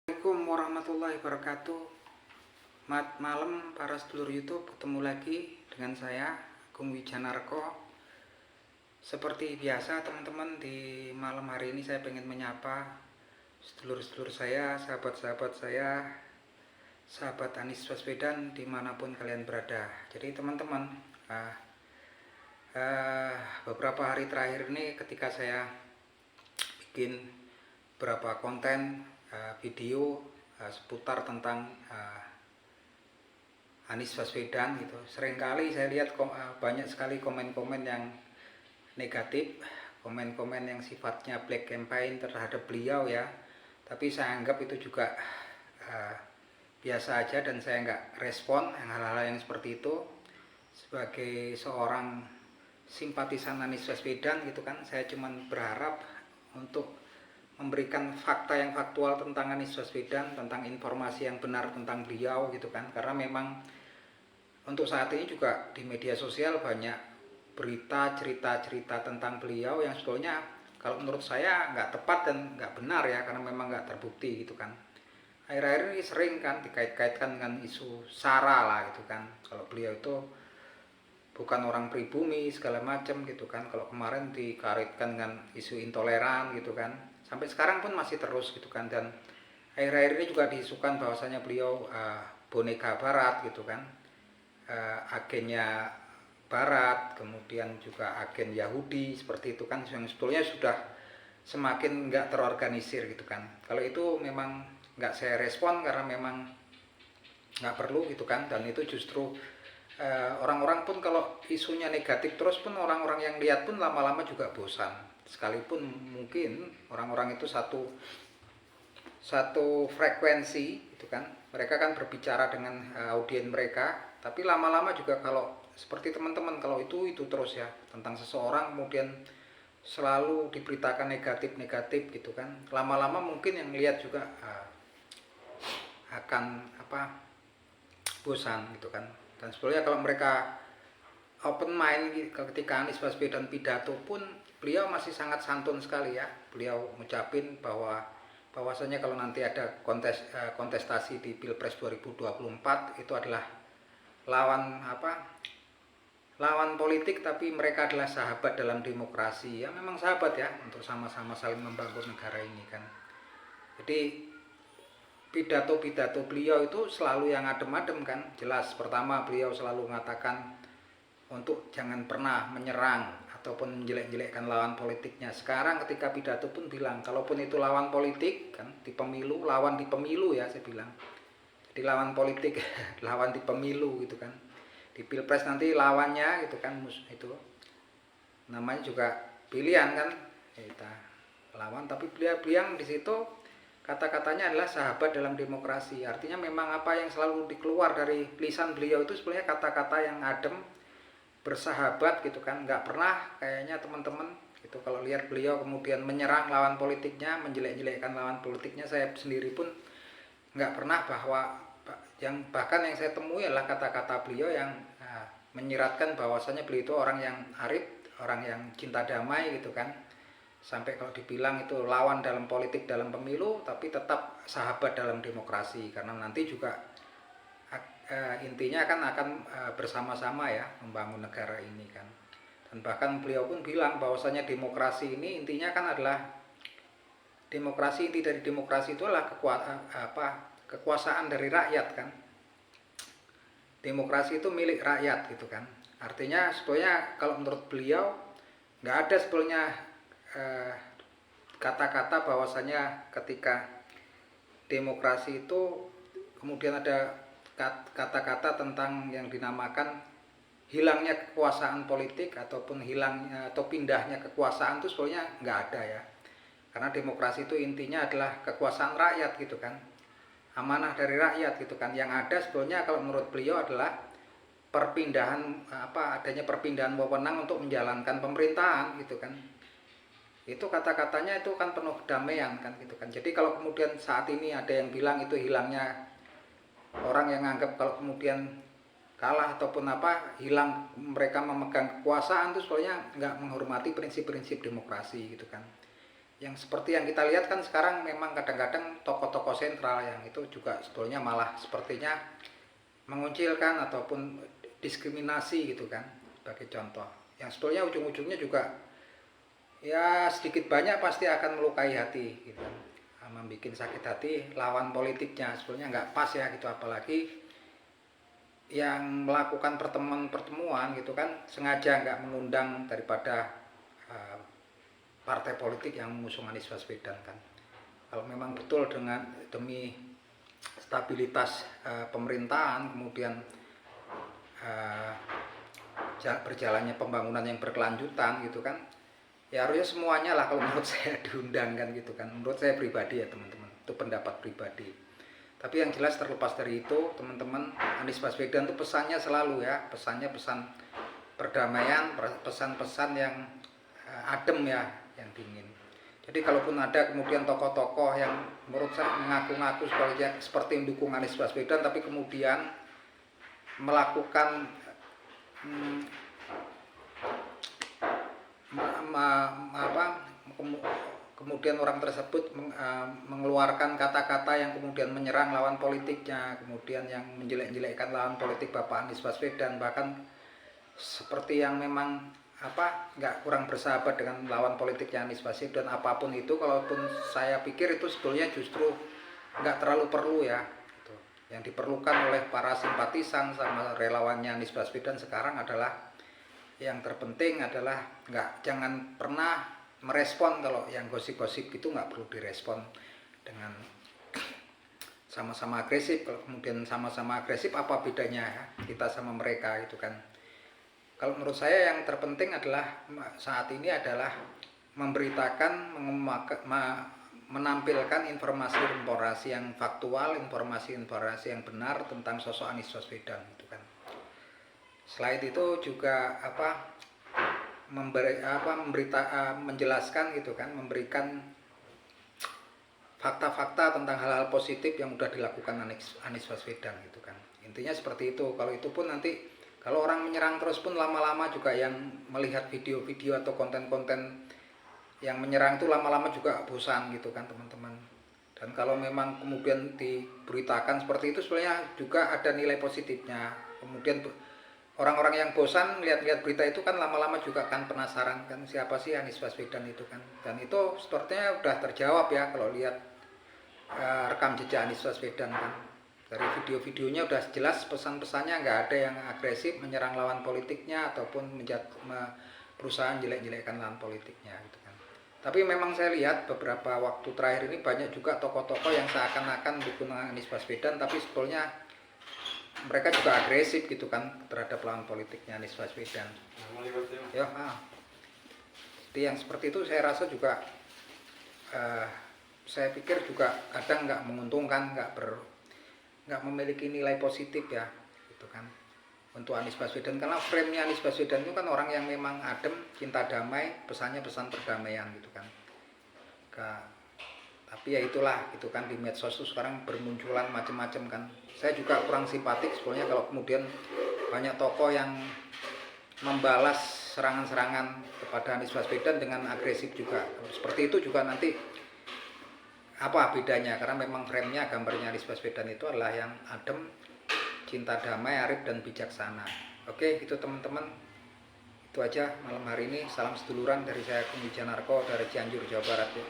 Assalamualaikum warahmatullahi wabarakatuh. Malam para sedulur YouTube, ketemu lagi dengan saya Agung Wijanarko. Seperti biasa teman-teman, di malam hari ini saya pengen menyapa sedulur-sedulur saya, sahabat-sahabat saya, sahabat Anies Baswedan dimanapun kalian berada. Jadi teman-teman, beberapa hari terakhir ini ketika saya bikin beberapa konten video seputar tentang Anies Baswedan gitu. Seringkali saya lihat banyak sekali komen-komen yang negatif, komen-komen yang sifatnya black campaign terhadap beliau ya. Tapi saya anggap itu juga biasa aja dan saya nggak respon yang hal-hal yang seperti itu. Sebagai seorang simpatisan Anies Baswedan gitu kan, saya cuma berharap untuk memberikan fakta yang faktual tentang Anies Baswedan, tentang informasi yang benar tentang beliau gitu kan. Karena memang untuk saat ini juga di media sosial banyak berita, cerita-cerita tentang beliau yang sebetulnya kalau menurut saya nggak tepat dan nggak benar ya, karena memang nggak terbukti gitu kan. Akhir-akhir ini sering kan dikait-kaitkan dengan isu SARA lah gitu kan, kalau beliau itu bukan orang pribumi segala macam gitu kan. Kalau kemarin dikaitkan dengan isu intoleran gitu kan, sampai sekarang pun masih terus gitu kan. Dan akhir-akhir ini juga diisukan bahwasanya beliau boneka barat gitu kan, agennya barat, kemudian juga agen Yahudi seperti itu kan, yang sebetulnya sudah semakin nggak terorganisir gitu kan. Kalau itu memang nggak saya respon karena memang nggak perlu gitu kan. Dan itu justru orang-orang pun kalau isunya negatif terus pun, orang-orang yang lihat pun lama-lama juga bosan. Sekalipun mungkin orang-orang itu satu frekuensi gitu kan, mereka kan berbicara dengan audiens mereka, tapi lama-lama juga kalau seperti teman-teman, kalau itu terus ya tentang seseorang kemudian selalu diberitakan negatif gitu kan, lama-lama mungkin yang lihat juga akan bosan gitu kan. Dan sebetulnya kalau mereka open mind ketika Anies Baswedan pidato pun, beliau masih sangat santun sekali ya. Beliau ngucapin bahwasanya kalau nanti ada kontestasi di Pilpres 2024 itu adalah lawan politik, tapi mereka adalah sahabat dalam demokrasi. Ya memang sahabat ya, untuk sama-sama saling membangun negara ini kan. Jadi pidato-pidato beliau itu selalu yang adem-adem kan. Jelas pertama beliau selalu mengatakan untuk jangan pernah menyerang ataupun menjelek-jelekkan lawan politiknya. Sekarang ketika pidato pun bilang kalaupun itu lawan politik kan, di pemilu, lawan di pemilu ya saya bilang. Jadi lawan politik lawan di pemilu gitu kan. Di Pilpres nanti lawannya gitu kan, itu namanya juga pilihan kan, kita lawan, tapi beliau di situ kata-katanya adalah sahabat dalam demokrasi. Artinya memang apa yang selalu dikeluar dari lisan beliau itu sebenarnya kata-kata yang adem, bersahabat gitu kan. Nggak pernah kayaknya teman-teman itu kalau lihat beliau kemudian menyerang lawan politiknya, menjelek-jelekkan lawan politiknya. Saya sendiri pun nggak pernah, bahkan yang saya temui adalah kata-kata beliau yang menyiratkan bahwasanya beliau itu orang yang arif, orang yang cinta damai gitu kan. Sampai kalau dibilang itu lawan dalam politik dalam pemilu, tapi tetap sahabat dalam demokrasi, karena nanti juga intinya kan akan bersama-sama ya membangun negara ini kan. Dan bahkan beliau pun bilang bahwasanya demokrasi ini intinya kan adalah inti dari demokrasi itu adalah kekuasaan dari rakyat kan. Demokrasi itu milik rakyat gitu kan. Artinya sebetulnya kalau menurut beliau nggak ada sebetulnya kata-kata bahwasanya ketika demokrasi itu kemudian ada kata-kata tentang yang dinamakan hilangnya kekuasaan politik ataupun hilangnya atau pindahnya kekuasaan, itu sebetulnya nggak ada ya. Karena demokrasi itu intinya adalah kekuasaan rakyat gitu kan, amanah dari rakyat gitu kan. Yang ada sebetulnya kalau menurut beliau adalah adanya perpindahan wewenang untuk menjalankan pemerintahan gitu kan. Itu kata-katanya itu kan penuh kedamaian kan gitu kan. Jadi kalau kemudian saat ini ada yang bilang itu hilangnya, orang yang nganggap kalau kemudian kalah ataupun hilang mereka memegang kekuasaan, itu sebetulnya nggak menghormati prinsip-prinsip demokrasi gitu kan. Yang seperti yang kita lihat kan sekarang memang kadang-kadang tokoh-tokoh sentral yang itu juga sebetulnya malah sepertinya mengucilkan ataupun diskriminasi gitu kan, sebagai contoh yang sebetulnya ujung-ujungnya juga ya sedikit banyak pasti akan melukai hati gitu, membuat sakit hati lawan politiknya. Sebetulnya nggak pas ya gitu, apalagi yang melakukan pertemuan gitu kan sengaja nggak mengundang daripada uh, partai politik yang mengusung Anies Baswedan kan. Kalau memang betul demi stabilitas pemerintahan, kemudian uh, berjalannya pembangunan yang berkelanjutan gitu kan, ya harusnya semuanya lah kalau menurut saya diundang kan gitu kan, menurut saya pribadi ya teman-teman, itu pendapat pribadi. Tapi yang jelas terlepas dari itu teman-teman, Anies Baswedan itu pesannya selalu ya, pesannya pesan perdamaian, pesan-pesan yang adem ya, yang dingin. Jadi kalaupun ada kemudian tokoh-tokoh yang menurut saya mengaku-ngaku seperti mendukung Anies Baswedan, tapi kemudian melakukan kemudian orang tersebut mengeluarkan kata-kata yang kemudian menyerang lawan politiknya, kemudian yang menjelek-jelekkan lawan politik Bapak Anies Baswedan, bahkan seperti yang memang nggak kurang bersahabat dengan lawan politiknya Anies Baswedan, apapun itu, kalaupun saya pikir itu sebetulnya justru nggak terlalu perlu ya. Yang diperlukan oleh para simpatisan sama relawannya Anies Baswedan sekarang adalah, yang terpenting adalah jangan pernah merespon kalau yang gosip-gosip itu, nggak perlu direspon dengan sama-sama agresif. Kalau kemudian sama-sama agresif, apa bedanya ya kita sama mereka gitu kan. Kalau menurut saya yang terpenting adalah saat ini adalah memberitakan, menampilkan informasi-informasi yang faktual, informasi-informasi yang benar tentang sosok Anies Baswedan gitu kan. Selain itu juga menjelaskan gitu kan, memberikan fakta-fakta tentang hal-hal positif yang sudah dilakukan Anies Baswedan gitu kan. Intinya seperti itu. Kalau itu pun nanti kalau orang menyerang terus pun lama-lama juga yang melihat video-video atau konten-konten yang menyerang itu lama-lama juga bosan gitu kan teman-teman. Dan kalau memang kemudian diberitakan seperti itu, sebenarnya juga ada nilai positifnya. Kemudian orang-orang yang bosan lihat-lihat berita itu kan lama-lama juga akan penasaran kan, siapa sih Anies Baswedan itu kan. Dan itu sepertinya udah terjawab ya kalau lihat rekam jejak Anies Baswedan kan. Dari video-videonya udah jelas pesan-pesannya, nggak ada yang agresif menyerang lawan politiknya ataupun berusaha jelek-jelekkan lawan politiknya gitu kan. Tapi memang saya lihat beberapa waktu terakhir ini banyak juga tokoh-tokoh yang seakan-akan mendukung Anies Baswedan, tapi sebetulnya mereka juga agresif gitu kan terhadap lawan politiknya Anies Baswedan. Ya, jadi yang seperti itu saya rasa juga saya pikir juga kadang nggak menguntungkan, nggak memiliki nilai positif ya gitu kan untuk Anies Baswedan, karena frame-nya Anies Baswedan itu kan orang yang memang adem, cinta damai, pesannya pesan perdamaian gitu kan. Tapi ya itulah gitu kan, di medsos itu sekarang bermunculan macam-macam kan. Saya juga kurang simpatik sebetulnya kalau kemudian banyak tokoh yang membalas serangan-serangan kepada Anies Baswedan dengan agresif juga. Seperti itu juga nanti apa bedanya, karena memang frame-nya, gambarnya Anies Baswedan itu adalah yang adem, cinta damai, arif dan bijaksana. Oke, itu teman-teman, itu aja malam hari ini. Salam seduluran dari saya, Kung Wijanarko dari Cianjur, Jawa Barat ya.